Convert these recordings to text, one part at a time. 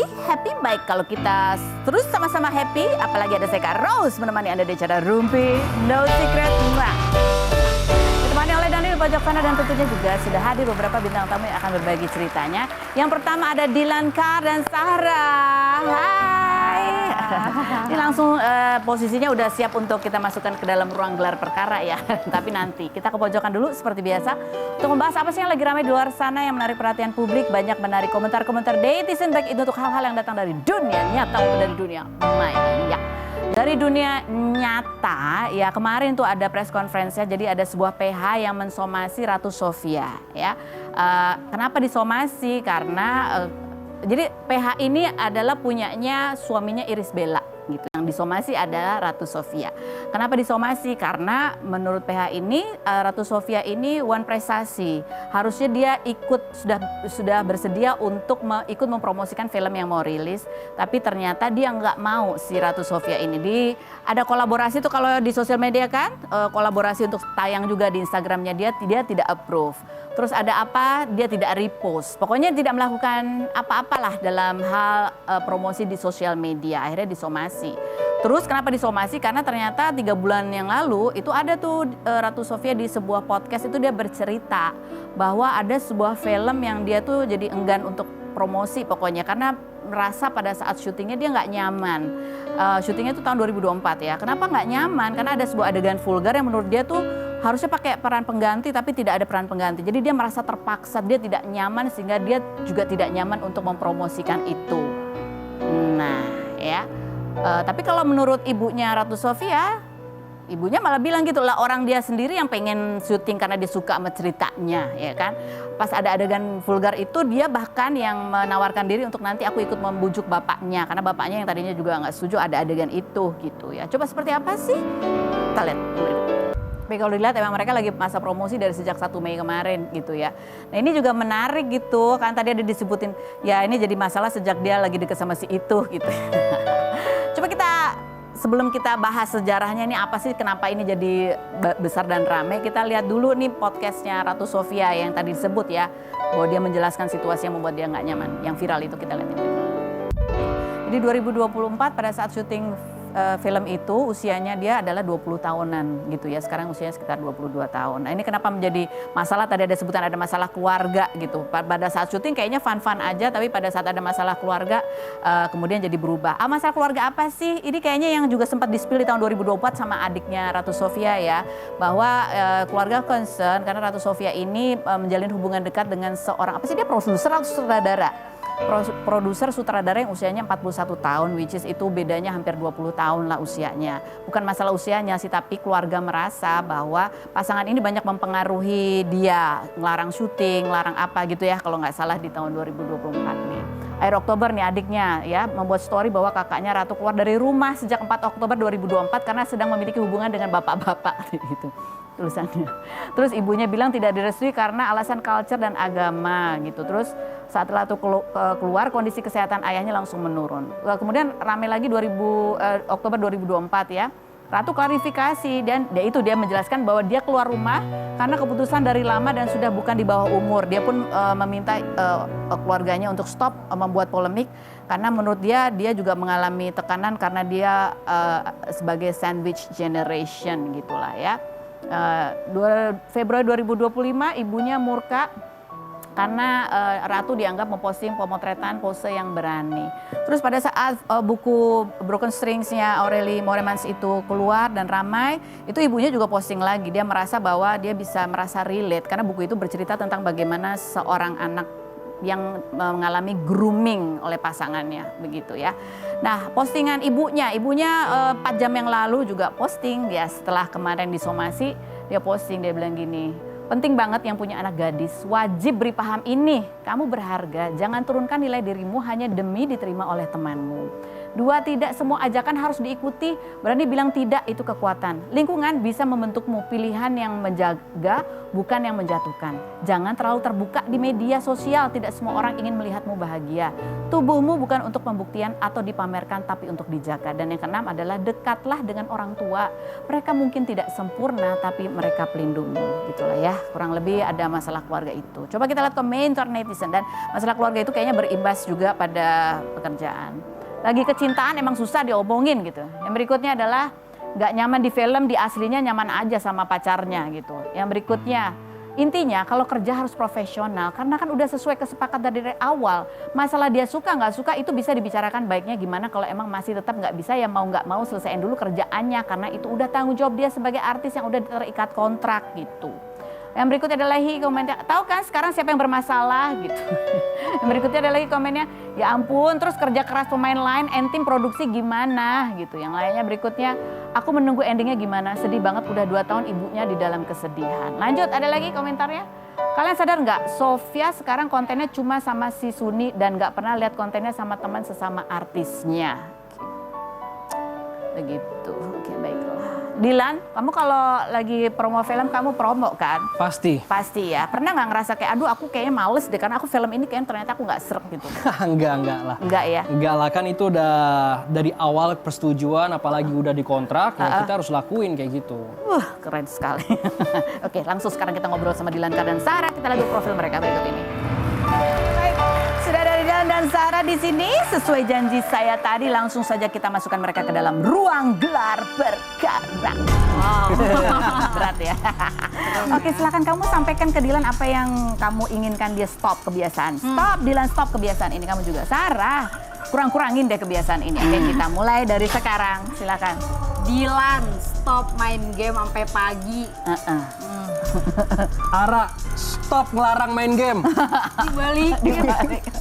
happy baik kalau kita terus sama-sama happy. Apalagi ada saya Kak Rose menemani Anda di acara Rumpi No Secret. Ditemani oleh Daniel pojok sana dan tentunya juga sudah hadir beberapa bintang tamu yang akan berbagi ceritanya. Yang pertama ada Dilan Kar dan Sarah. Hai. Ini langsung posisinya udah siap untuk kita masukkan ke dalam ruang gelar perkara ya. Tapi nanti kita ke pojokan dulu seperti biasa. Untuk membahas apa sih yang lagi ramai di luar sana yang menarik perhatian publik. Banyak menarik komentar-komentar netizen baik itu untuk hal-hal yang datang dari dunia nyata maupun dari dunia maya. Dari dunia nyata ya kemarin tuh ada press conference-nya. Jadi ada sebuah PH yang mensomasi Ratu Sofia ya. Kenapa disomasi? Karena jadi PH ini adalah punyanya suaminya Irish Bella gitu. Yang disomasi adalah Ratu Sofia. Kenapa disomasi? Karena menurut PH ini Ratu Sofia ini one prestasi. Harusnya dia ikut sudah bersedia untuk ikut mempromosikan film yang mau rilis. Tapi ternyata dia nggak mau si Ratu Sofia ini. Ada kolaborasi tuh kalau di sosial media kan, kolaborasi untuk tayang juga di Instagramnya dia tidak approve. Terus ada apa? Dia tidak repost. Pokoknya tidak melakukan apa-apalah dalam hal promosi di sosial media. Akhirnya disomasi. Terus kenapa disomasi? Karena ternyata 3 bulan yang lalu itu ada tuh Ratu Sofia di sebuah podcast itu dia bercerita bahwa ada sebuah film yang dia tuh jadi enggan untuk promosi pokoknya karena merasa pada saat syutingnya dia nggak nyaman. Syutingnya itu tahun 2024 ya. Kenapa nggak nyaman? Karena ada sebuah adegan vulgar yang menurut dia tuh harusnya pakai peran pengganti tapi tidak ada peran pengganti. Jadi dia merasa terpaksa, dia tidak nyaman sehingga dia juga tidak nyaman untuk mempromosikan itu. Nah ya, tapi kalau menurut ibunya Ratu Sofia, ibunya malah bilang gitu lah orang dia sendiri yang pengen syuting karena dia suka sama ceritanya ya kan. Pas ada adegan vulgar itu dia bahkan yang menawarkan diri untuk nanti aku ikut membujuk bapaknya. Karena bapaknya yang tadinya juga nggak setuju ada adegan itu gitu ya. Coba seperti apa sih? Kita lihat. Tapi kalau dilihat emang mereka lagi masa promosi dari sejak 1 Mei kemarin gitu ya. Nah ini juga menarik gitu kan tadi ada disebutin ya ini jadi masalah sejak dia lagi deket sama si itu gitu. Coba sebelum kita bahas sejarahnya ini apa sih kenapa ini jadi besar dan ramai. Kita lihat dulu nih podcastnya Ratu Sofia yang tadi disebut ya. Bahwa dia menjelaskan situasi yang membuat dia nggak nyaman. Yang viral itu kita lihat ini. Jadi 2024 pada saat syuting film itu usianya dia adalah 20 tahunan gitu ya. Sekarang usianya sekitar 22 tahun. Nah ini kenapa menjadi masalah, tadi ada sebutan ada masalah keluarga gitu. Pada saat syuting kayaknya fun-fun aja, tapi pada saat ada masalah keluarga kemudian jadi berubah. Masalah keluarga apa sih? Ini kayaknya yang juga sempat di-spill di tahun 2024 sama adiknya Ratu Sofia ya. Bahwa keluarga concern karena Ratu Sofia ini menjalin hubungan dekat dengan seorang, apa sih dia produser atau sutradara? Produser sutradara yang usianya 41 tahun, which is itu bedanya hampir 20 tahun lah usianya. Bukan masalah usianya sih, tapi keluarga merasa bahwa pasangan ini banyak mempengaruhi dia, ngelarang syuting, ngelarang apa gitu ya kalau nggak salah di tahun 2024 nih. Akhir Oktober nih adiknya ya membuat story bahwa kakaknya Ratu keluar dari rumah sejak 4 Oktober 2024 karena sedang memiliki hubungan dengan bapak-bapak gitu. Tulisannya. Terus ibunya bilang tidak direstui karena alasan culture dan agama gitu. Terus saat Ratu keluar kondisi kesehatan ayahnya langsung menurun. Kemudian ramai lagi Oktober 2024 ya. Ratu klarifikasi dan dia menjelaskan bahwa dia keluar rumah karena keputusan dari lama dan sudah bukan di bawah umur. Dia pun meminta keluarganya untuk stop membuat polemik karena menurut dia juga mengalami tekanan karena dia sebagai sandwich generation gitulah ya. Februari 2025 ibunya murka karena Ratu dianggap memposting pemotretan pose yang berani. Terus pada saat buku Broken Strings-nya Aurelie Moermans itu keluar dan ramai, itu ibunya juga posting lagi. Dia merasa bahwa dia bisa merasa relate karena buku itu bercerita tentang bagaimana seorang anak yang mengalami grooming oleh pasangannya begitu ya. Nah postingan ibunya 4 jam yang lalu juga posting dia setelah kemarin disomasi, dia posting, dia bilang gini, penting banget yang punya anak gadis, wajib beri paham ini, kamu berharga, jangan turunkan nilai dirimu hanya demi diterima oleh temanmu. 2, tidak semua ajakan harus diikuti. Berani bilang tidak, itu kekuatan. Lingkungan bisa membentukmu, pilihan yang menjaga bukan yang menjatuhkan. Jangan terlalu terbuka di media sosial, tidak semua orang ingin melihatmu bahagia. Tubuhmu bukan untuk pembuktian atau dipamerkan, tapi untuk dijaga. Dan yang keenam adalah dekatlah dengan orang tua. Mereka mungkin tidak sempurna, tapi mereka pelindungmu. Gitulah ya, kurang lebih ada masalah keluarga itu. Coba kita lihat komentar netizen, dan masalah keluarga itu kayaknya berimbas juga pada pekerjaan. Lagi kecintaan emang susah diomongin gitu. Yang berikutnya adalah nggak nyaman di film, di aslinya nyaman aja sama pacarnya gitu. Yang berikutnya, intinya kalau kerja harus profesional karena kan udah sesuai kesepakatan dari awal. Masalah dia suka nggak suka itu bisa dibicarakan baiknya gimana. Kalau emang masih tetap nggak bisa, ya mau nggak mau selesaiin dulu kerjaannya karena itu udah tanggung jawab dia sebagai artis yang udah terikat kontrak gitu. Yang berikutnya adalah komennya, tahu kan sekarang siapa yang bermasalah gitu. Yang berikutnya ada lagi komennya, ya ampun terus kerja keras pemain lain, tim produksi gimana gitu. Yang lainnya berikutnya, aku menunggu endingnya gimana, sedih banget udah 2 tahun ibunya di dalam kesedihan. Lanjut, ada lagi komentarnya. Kalian sadar nggak, Sofia sekarang kontennya cuma sama si Suni dan nggak pernah lihat kontennya sama teman sesama artisnya. Begitu, oke baiklah. Dilan, kamu kalau lagi promo film kamu promo kan? Pasti. Pasti ya. Pernah nggak ngerasa kayak, aduh aku kayaknya males deh karena aku film ini kayaknya ternyata aku nggak srek gitu. Enggak lah. Enggak ya? Enggak lah, kan itu udah dari awal persetujuan, apalagi udah dikontrak, ya kita harus lakuin kayak gitu. Keren sekali. Oke, langsung sekarang kita ngobrol sama Dilan Kar dan Sarah. Kita lihat profil mereka berikut ini. Baik, sudah ada Dilan dan Sarah di sini. Sesuai janji saya tadi, langsung saja kita masukkan mereka ke dalam ruang gelar perkara. Wow, berat ya. Oke, silakan kamu sampaikan ke Dilan apa yang kamu inginkan dia stop kebiasaan. Stop, Dilan, stop kebiasaan ini. Kamu juga, Sarah, kurang-kurangin deh kebiasaan ini. Oke, kita mulai dari sekarang. Silakan. Dilan, stop main game sampai pagi. Ara, stop ngelarang main game. Dibalikin.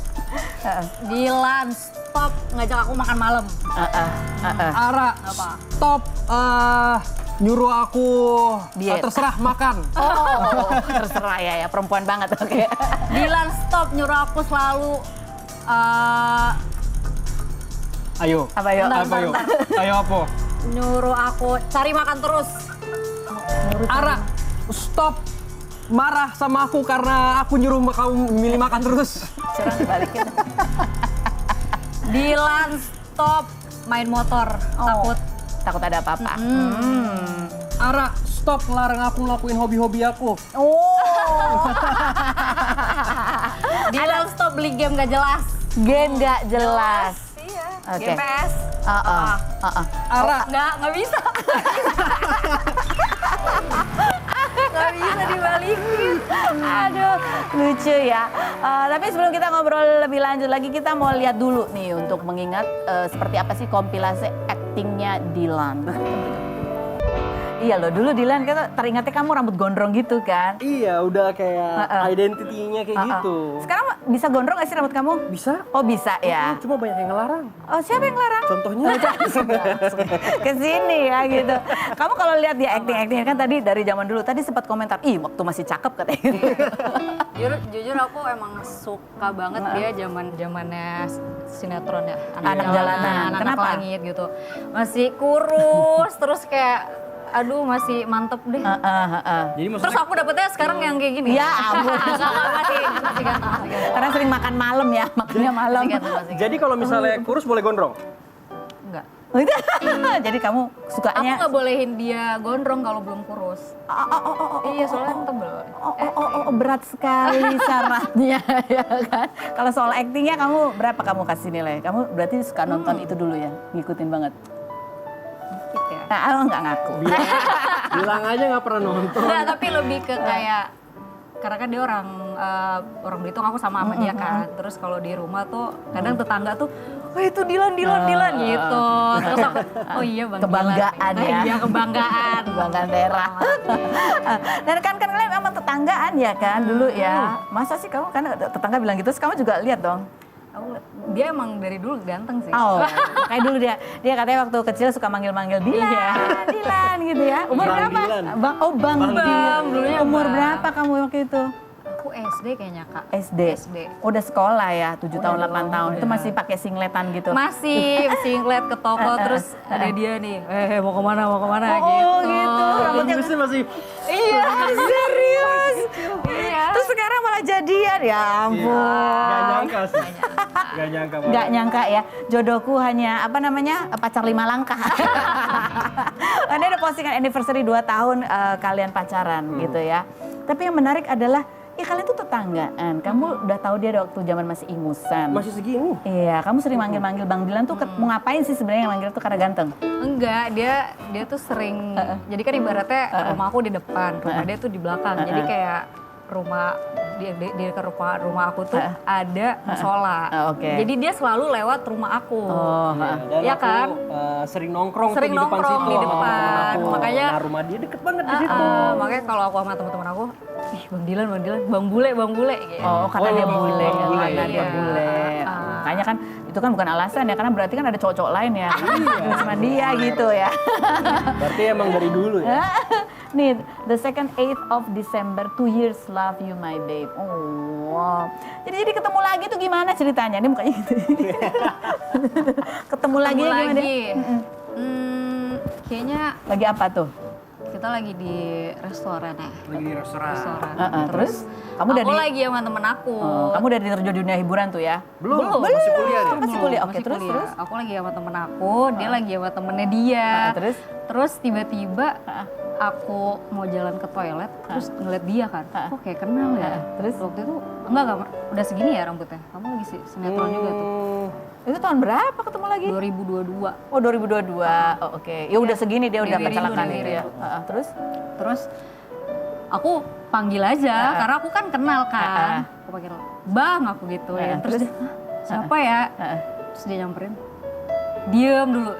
Dilan, stop ngajak aku makan malam. Ara, stop nyuruh aku terserah makan. Oh, terserah ya, perempuan banget. Oke. Dilan, stop nyuruh aku selalu Ayo. Apa yuk? Ayo apa? nyuruh aku cari makan terus. Ara, stop marah sama aku karena aku nyuruh kamu milih makan terus. Curang dibalikin. Dilan, stop main motor. Takut ada apa-apa. Ara, stop ngelarang aku ngelakuin hobi-hobi aku. Dilan, stop beli game gak jelas. Game gak jelas. Iya. Oke. Game PS. Ara, Nggak bisa. Nggak bisa dibalikin. Aduh, lucu ya. Tapi sebelum kita ngobrol lebih lanjut lagi, kita mau lihat dulu nih untuk mengingat seperti apa sih kompilasi aktingnya Dilan. Iya loh, dulu Dilan kan teringatnya kamu rambut gondrong gitu kan? iya udah kayak identitinya kayak gitu. Sekarang bisa gondrong gak sih rambut kamu? Bisa? Oh bisa ya. Cuma banyak yang ngelarang. Oh siapa yang ngelarang? Contohnya? Kesini ya gitu. Kamu kalau lihat dia acting kan tadi dari zaman dulu, tadi sempat komentar, ih waktu masih cakep katanya. Jujur aku emang suka banget dia zamannya sinetron ya. Anak Jalanan. Anak Kenapa? Langit gitu. Masih kurus, terus kayak aduh masih mantep deh. Jadi Terus maksudnya aku dapetnya sekarang yang kayak gini. Ya ampun. masih ganteng. Karena sering makan malam ya, makannya malam. jadi kalau misalnya kurus boleh gondrong? Enggak. Jadi kamu Aku sukanya nggak bolehin dia gondrong kalau belum kurus. Iya, soalnya kan tebel. berat sekali syaratnya ya kan. Kalau soal aktingnya kamu berapa kamu kasih nilai? Kamu berarti suka nonton itu dulu ya, ngikutin banget. Gitu ya. Nah, nggak ngaku. Bilang aja nggak pernah nonton. Enggak, tapi lebih ke kayak karena kan dia orang Belitung, aku sama dia kan. Terus kalau di rumah tuh kadang tetangga tuh, "Oh, itu Dilan gitu. Terus aku, oh iya Bang Kebanggaan Dilan. ya. Iya, kebanggaan. Kebanggaan daerah. Dan kan kalian memang tetanggaan ya kan dulu ya. Masa sih kamu kan tetangga bilang gitu, terus kamu juga lihat dong. Dia emang dari dulu ganteng sih. Oh, kayak dulu dia katanya waktu kecil suka manggil-manggil Dilan gitu ya. Umur Bang berapa? Dilan. Bang Dilan. Dulunya Umur Bang. berapa kamu waktu itu? Aku SD kayaknya Kak. SD. Udah sekolah ya, 7 tahun, 8 tahun. Itu masih pakai singletan gitu. Masih ngeliat ke toko terus ada dia nih. Mau kemana Oh gitu. gitu. Rambutnya masih iya, serius. Iya. Terus sekarang malah jadian, ya ampun. Gak nyangka sih. Gak nyangka banget. Nggak nyangka ya, jodohku hanya pacar 5 langkah. Ini ada postingan anniversary 2 tahun kalian pacaran gitu ya. Tapi yang menarik adalah, ya kalian tuh tetanggaan. Kamu udah tahu dia waktu zaman masih ingusan. Masih segini? Iya, kamu sering manggil-manggil Bang Dilan tuh mau ngapain sih sebenarnya yang manggil tuh karena ganteng? Enggak, dia tuh sering, jadi kan ibaratnya rumah aku di depan, rumah dia tuh di belakang. Jadi kayak rumah di ke rumah aku tuh ada musola. Oke. Jadi dia selalu lewat rumah aku. Oh, Dan Iya aku, kan? sering nongkrong Sering tuh di depan nongkrong situ di sama depan. teman-teman aku. Makanya rumah dia deket banget di situ. Makanya kalau aku sama teman-teman aku, ih Bang Dilan, Bang Bule gitu. Oh, karena dia bule, bule, karena dia iya. bule. Makanya kan itu kan bukan alasan ya, karena berarti kan ada cowok-cowok lain ya. Cuma dia gitu ya. Berarti emang dari dulu ya? Nih, the second 8th of December, 2 years love you my babe. Oh, wow. Jadi ketemu lagi tuh gimana ceritanya? Ini mukanya gitu. Ketemu lagi gimana? Kayaknya Lagi apa tuh? kita lagi di restoran ya. Lagi di restoran. Terus? Kamu Aku dari lagi sama temen aku. kamu udah terjun dunia hiburan tuh ya? Belum, masih kuliah nih. Masih kuliah. Oke, Masih terus kuliah. terus. Aku lagi sama temen aku, dia lagi sama temennya dia. Terus? Terus tiba-tiba aku mau jalan ke toilet, terus ngeliat dia kan, kok kayak kenal ya. Terus? Waktu itu enggak udah segini ya rambutnya. Kamu lagi sinetron juga tuh. Itu tahun berapa ketemu lagi? 2022. Oh, 2022. Oh, oke. Ya udah segini dia udah Dewi kecelakaan Rindu, itu Dewi ya. Terus? Terus aku panggil aja karena aku kan kenal kan. Aku panggil Bang aku gitu ya. Terus dia, "Hah, siapa ya?" Terus dia nyamperin. Diem dulu.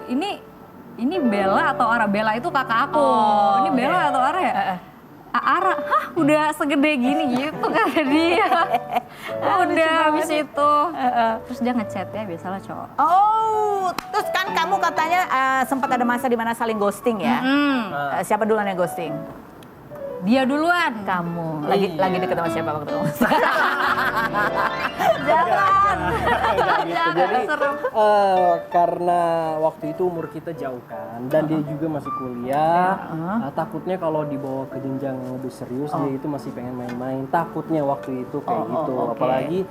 Ini Bella atau Ara? Bella itu kakak aku. Ini Bella atau Ara ya? Ara, hah udah segede gini gitu kata dia. Udah habis itu. Terus dia ngechat ya, biasalah cowok. Oh, terus kan kamu katanya sempat ada masa di mana saling ghosting ya? Siapa duluan yang ghosting? Dia duluan. Kamu. Lagi deket sama siapa waktu kamu? Jangan. Gitu. Jadi karena waktu itu umur kita jauh kan, dan dia juga masih kuliah. Takutnya kalau dibawa ke jenjang yang lebih serius, dia itu masih pengen main-main. Takutnya waktu itu kayak gitu. oke. Apalagi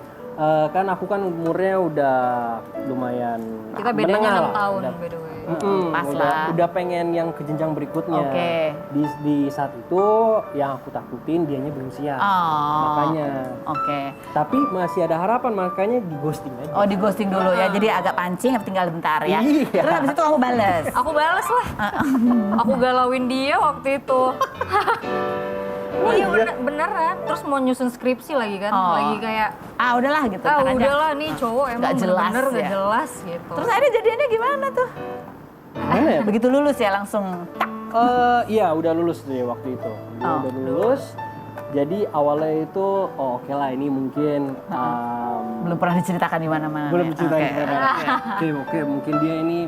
kan aku kan umurnya udah lumayan Kita bedanya 6 menengah lah. tahun Udah- by the way. Pas lah. udah pengen yang ke jenjang berikutnya. Oke. Di saat itu yang aku takutin dianya belum siap. Oh. Makanya. Oke. Tapi masih ada harapan, makanya di ghosting aja. Oh, di ghosting dulu ya. Jadi agak pancing, tinggal bentar ya. Iya. Terus habis itu kamu bales. Aku bales lah. Aku galauin dia waktu itu. Iya beneran. Terus mau nyusun skripsi lagi kan. Oh. Lagi kayak, Udahlah gitu. ah Kan aja. udahlah nih cowok emang Nggak jelas bener-bener ya. gak jelas gitu. Terus akhirnya jadiannya gimana tuh? Gimana ya? Begitu lulus ya langsung. Iya udah lulus tuh ya waktu itu. Udah lulus. Jadi awalnya itu oke lah ini mungkin Belum pernah diceritakan di mana-mana. belum ya? ceritain Oke. oke mungkin dia ini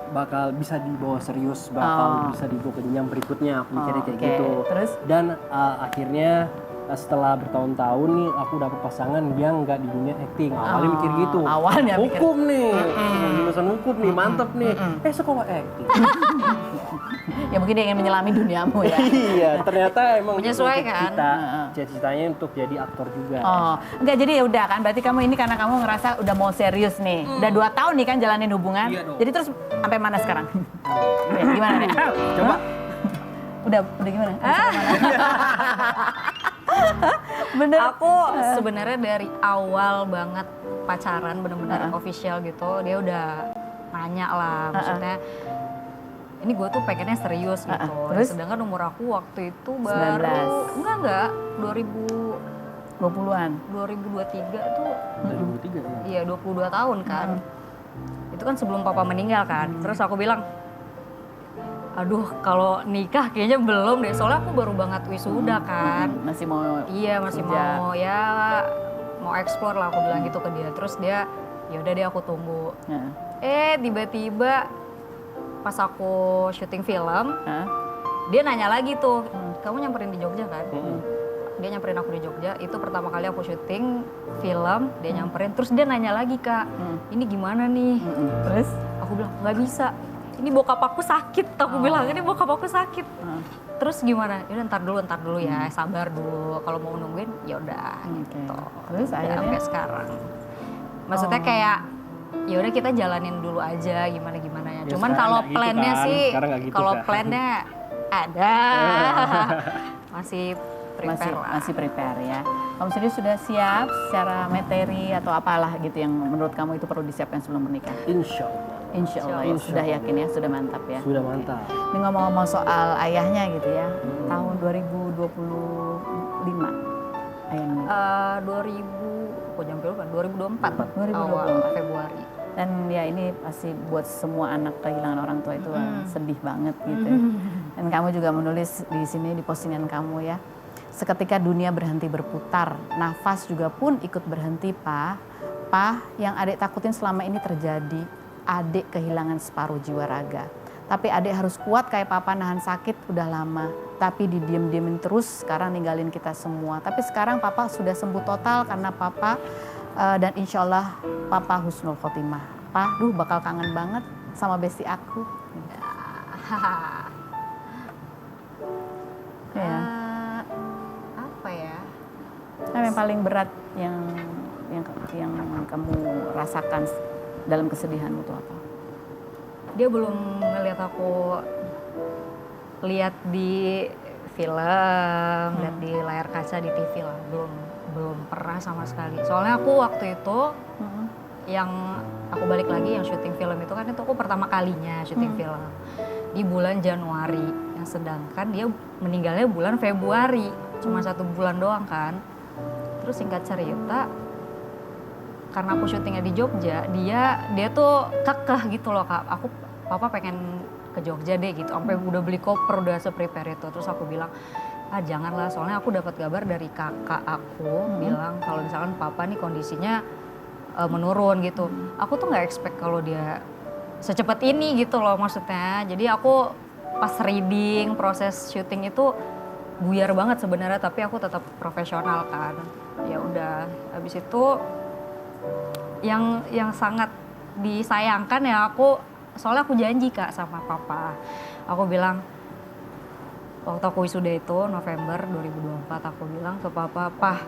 bakal bisa dibawa serius, bakal bisa dibawa ke jenjang berikutnya, aku mikirnya kayak oke. gitu. Terus? Dan akhirnya setelah bertahun-tahun nih aku dapet pasangan yang nggak di dunia acting. Awalnya mikir gitu. awalnya mikir. hukum nih, lulusan hukum nih, mantep nih. Sekolah acting. Ya mungkin dia ingin menyelami duniamu ya. Iya, ternyata emang Menyesuaikan. kita cita-citanya untuk jadi aktor juga. Oh, enggak jadi ya udah kan. Berarti kamu ini karena kamu ngerasa udah mau serius nih. Udah 2 tahun nih kan jalanin hubungan. Iya dong. Jadi terus sampai mana sekarang? Ya, gimana nih? Coba. Udah gimana? Bener. Aku sebenarnya dari awal banget pacaran bener-bener official gitu, dia udah nanya lah, maksudnya ini gue tuh pengennya serius gitu. Terus? Sedangkan umur aku waktu itu baru 19. enggak 20-an. 2023 tuh 2003 ya. iya 22 tahun kan. Itu kan sebelum papa meninggal kan. Terus aku bilang, aduh kalau nikah kayaknya belum deh, soalnya aku baru banget wisuda kan. Masih mau. Iya masih kerja. mau ya mau explore lah, aku bilang gitu ke dia. Terus dia ya udah deh aku tunggu. Nah. Tiba-tiba pas aku syuting film, Hah? dia nanya lagi tuh, kamu nyamperin di Jogja kan? dia nyamperin aku di Jogja. Itu pertama kali aku syuting film, dia nyamperin. Terus dia nanya lagi, Kak, ini gimana nih? Terus? Aku bilang, nggak bisa. Ini bokap aku sakit. Aku bilang, ini bokap aku sakit. Terus gimana? Yaudah ntar dulu ya, sabar dulu. Kalau mau nungguin, ya udah gitu. Terus Ya, akhirnya? sampai sekarang. Maksudnya kayak ya udah kita jalanin dulu aja gimana ya. Ya, Cuman sekarang kalau nggak gitu plannya kan. sih, Sekarang nggak gitu kalau kan. plannya ada. Masih prepare lah. Masih prepare ya. Kamu sendiri sudah siap secara materi atau apalah gitu yang menurut kamu itu perlu disiapkan sebelum menikah? Insya Allah. Insya Allah ya, sudah yakin ya, sudah mantap ya. Sudah mantap. Ini ngomong-ngomong soal ayahnya gitu ya, tahun 2025 ayah menikah. 2024 awal Februari. Dan ya ini pasti buat semua anak kehilangan orang tua itu sedih banget gitu. Dan kamu juga menulis di sini di postingan kamu ya, seketika dunia berhenti berputar, nafas juga pun ikut berhenti, Pa. Pa, yang adik takutin selama ini terjadi. Adik kehilangan separuh jiwa raga. Tapi adik harus kuat kayak papa nahan sakit udah lama. Tapi didiem-diemin terus sekarang ninggalin kita semua. Tapi sekarang papa sudah sembuh total karena papa dan insya Allah papa husnul khotimah. Pa, bakal kangen banget sama besti aku. Ya. Apa ya? Nah, yang paling berat yang kamu rasakan dalam kesedihanmu itu apa? Dia belum ngeliat aku lihat di film, lihat di layar kaca di TV lah, belum pernah sama sekali. Soalnya aku waktu itu yang aku balik lagi yang syuting film itu kan itu aku pertama kalinya syuting film di bulan Januari, yang sedangkan dia meninggalnya bulan Februari, cuma 1 bulan doang kan. Terus singkat cerita, karena aku syutingnya di Jogja, dia tuh kekeh gitu loh, Kak. Papa pengen ke Jogja deh gitu, sampai udah beli koper, udah se-prepare itu. Terus aku bilang, janganlah, soalnya aku dapat kabar dari kakak aku bilang kalau misalkan papa nih kondisinya menurun gitu. Aku tuh nggak expect kalau dia secepat ini gitu loh maksudnya. Jadi aku pas reading, proses syuting itu buyar banget sebenarnya, tapi aku tetap profesional kan. Ya udah, habis itu yang sangat disayangkan ya soalnya aku janji, Kak, sama papa. Aku bilang waktu aku wisuda itu November 2024, aku bilang ke papa, "Pah,"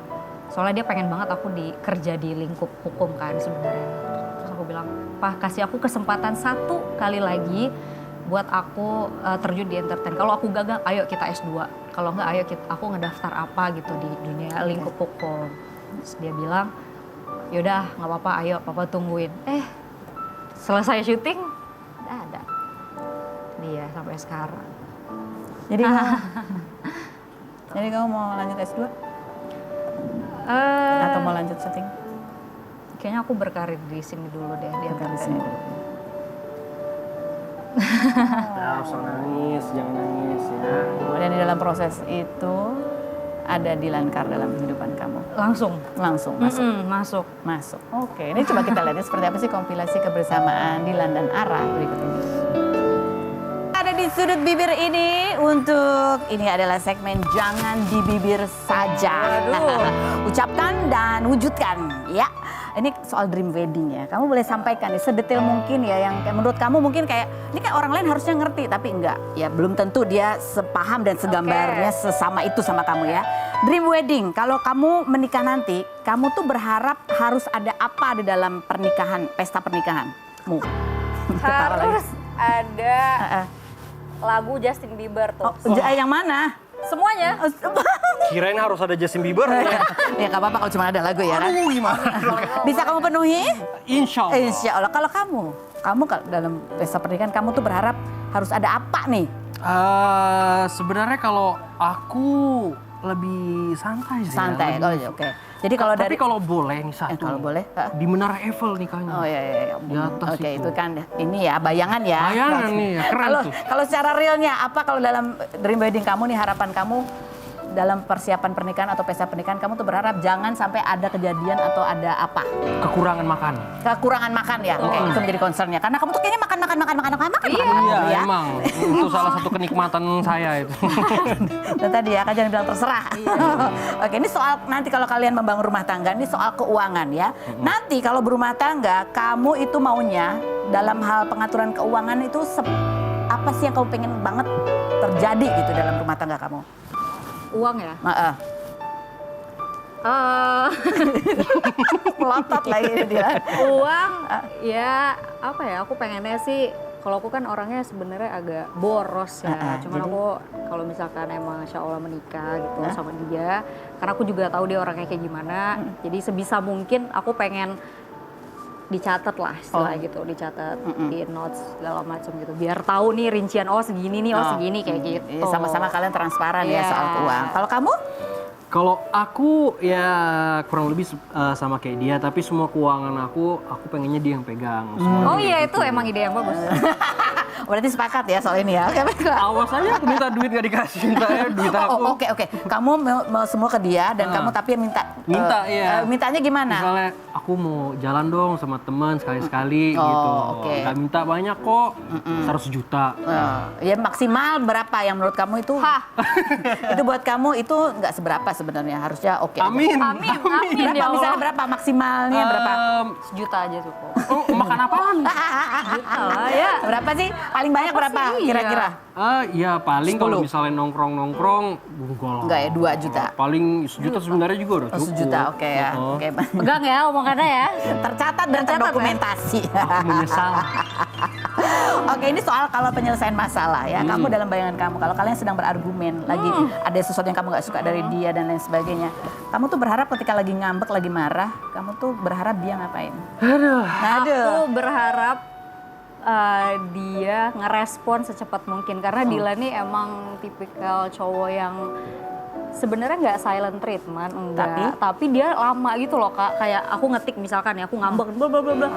soalnya dia pengen banget aku kerja di lingkup hukum kan sebenarnya. Terus aku bilang, "Pah, kasih aku kesempatan 1 kali lagi buat aku terjun di entertain. Kalau aku gagal, ayo kita S2. Kalau enggak, ayo aku ngedaftar apa gitu di dunia lingkup hukum." Terus dia bilang, "Yaudah, nggak apa-apa, ayo papa tungguin." Selesai syuting, nggak ada dia sampai sekarang. Jadi kamu mau lanjut S2? Atau mau lanjut syuting? Kayaknya aku berkarir di sini dulu deh. Di sini dulu. Nah, usah nangis, jangan nangis ya. Dan di dalam proses itu ada Dilankar dalam kehidupan kamu. Langsung Masuk. Masuk. Oke, ini coba kita lihat seperti apa sih kompilasi kebersamaan Dilan dan Ara berikut ini. Ada di sudut bibir ini ini adalah segmen Jangan di Bibir Saja. Ucapkan dan wujudkan ya. Ini soal dream wedding ya. Kamu boleh sampaikan sedetail mungkin ya yang menurut kamu mungkin kayak ini kayak orang lain harusnya ngerti tapi enggak. Ya belum tentu dia sepaham dan segambarnya sesama itu sama kamu ya. Dream wedding, kalau kamu menikah nanti, kamu tuh berharap harus ada apa di dalam pesta pernikahanmu? Harus ada lagu Justin Bieber tuh. Yang mana? Semuanya. Kirain harus ada Justin Bieber. Ya gak apa-apa kalau cuma ada lagu ya kan. Gimana? Bisa kamu penuhi? Insya Allah. Insya Allah. Kalau kamu dalam pesta pernikahan kamu tuh berharap harus ada apa nih? Sebenarnya kalau aku lebih santai sih. Santai. Ya, Oke. Jadi kalau tapi kalau boleh nih satu. kalau boleh. Di Menara Eiffel nikahnya. Oh iya. Di atas Oke, itu kan ini ya bayangan ya. Bayangan nih ya, keren tuh. Kalau secara realnya apa kalau dalam dream wedding kamu nih harapan kamu dalam persiapan pernikahan atau pesta pernikahan kamu tuh berharap jangan sampai ada kejadian atau ada apa? Kekurangan makan. Kekurangan makan ya. Oke, itu menjadi concernnya. Karena kamu tuh kayaknya makan. Iya, ya. emang. Itu salah satu kenikmatan saya itu. Dan tadi ya, kan jangan bilang terserah. Oke, ini soal nanti kalau kalian membangun rumah tangga, ini soal keuangan ya. Nanti kalau berumah tangga, kamu itu maunya dalam hal pengaturan keuangan itu apa sih yang kamu pengen banget terjadi gitu dalam rumah tangga kamu? Uang ya? Melotot lagi dia. Uang, ya apa ya, aku pengennya sih, kalau aku kan orangnya sebenarnya agak boros ya. Cuman aku kalau misalkan emang insya Allah menikah gitu sama dia, karena aku juga tahu dia orangnya kayak gimana. Jadi sebisa mungkin aku pengen dicatat lah istilah gitu, dicatat di notes segala macam gitu, biar tahu nih rincian segini nih, segini kayak gitu. Sama-sama kalian transparan ya soal keuangan. Kalau kamu? Kalau aku ya kurang lebih sama kayak dia, tapi semua keuangan aku pengennya dia yang pegang. Oh iya, itu emang ide yang bagus. Berarti sepakat ya soal ini ya. Oke, baiklah. Awas aja aku minta duit gak dikasih, minta duit aku. Oke. Kamu mau semua ke dia dan kamu tapi minta. Iya. Mintanya gimana? Misalnya aku mau jalan dong sama teman sekali-sekali gitu. Oke. Gak minta banyak kok, 100 juta. Ya maksimal berapa yang menurut kamu itu? Itu buat kamu itu nggak seberapa sebenarnya, harusnya oke. Amin. Amin Berapa ya Allah. misalnya berapa maksimalnya berapa? Sejuta aja cukup. Makan apaan? Sejuta lah ya. Berapa sih? Paling banyak berapa sih? kira-kira? Ya paling kalau 10. misalnya nongkrong enggak lah. Enggak ya, 2 juta. Paling 1 juta sebenarnya juga udah cukup. 1 juta, oke ya. Oke. Pegang ya omongannya ya. Tercatat dan terdokumentasi. Menyesal. Oke, ini soal kalau penyelesaian masalah ya. Kamu dalam bayangan kamu, kalau kalian sedang berargumen, lagi ada sesuatu yang kamu nggak suka dari dia dan lain sebagainya. Kamu tuh berharap ketika lagi ngambek, lagi marah, kamu tuh berharap dia ngapain? Aduh. Aku berharap dia ngerespon secepat mungkin, karena Dila nih emang tipikal cowok yang sebenarnya nggak silent treatment, enggak, tapi dia lama gitu loh Kak. Kayak aku ngetik misalkan ya, aku ngambek bla bla bla bla,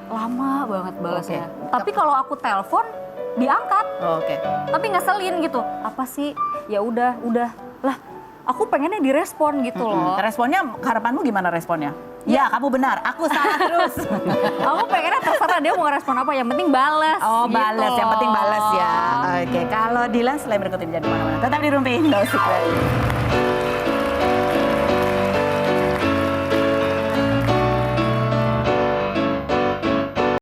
lama banget balasnya. Tapi kalau aku telepon diangkat, tapi ngeselin gitu. Apa sih? Ya udah lah. Aku pengennya direspon gitu loh. Responnya, harapanmu gimana responnya? Ya, kamu benar. Aku salah terus. Aku pengennya terserah dia mau ngerespon apa, yang penting balas. Oh, gitu. balas. Yang penting balas ya. Oke, kalau Dilan selain berikut ini jangan kemana-mana. Tetap di Rumpi Indo.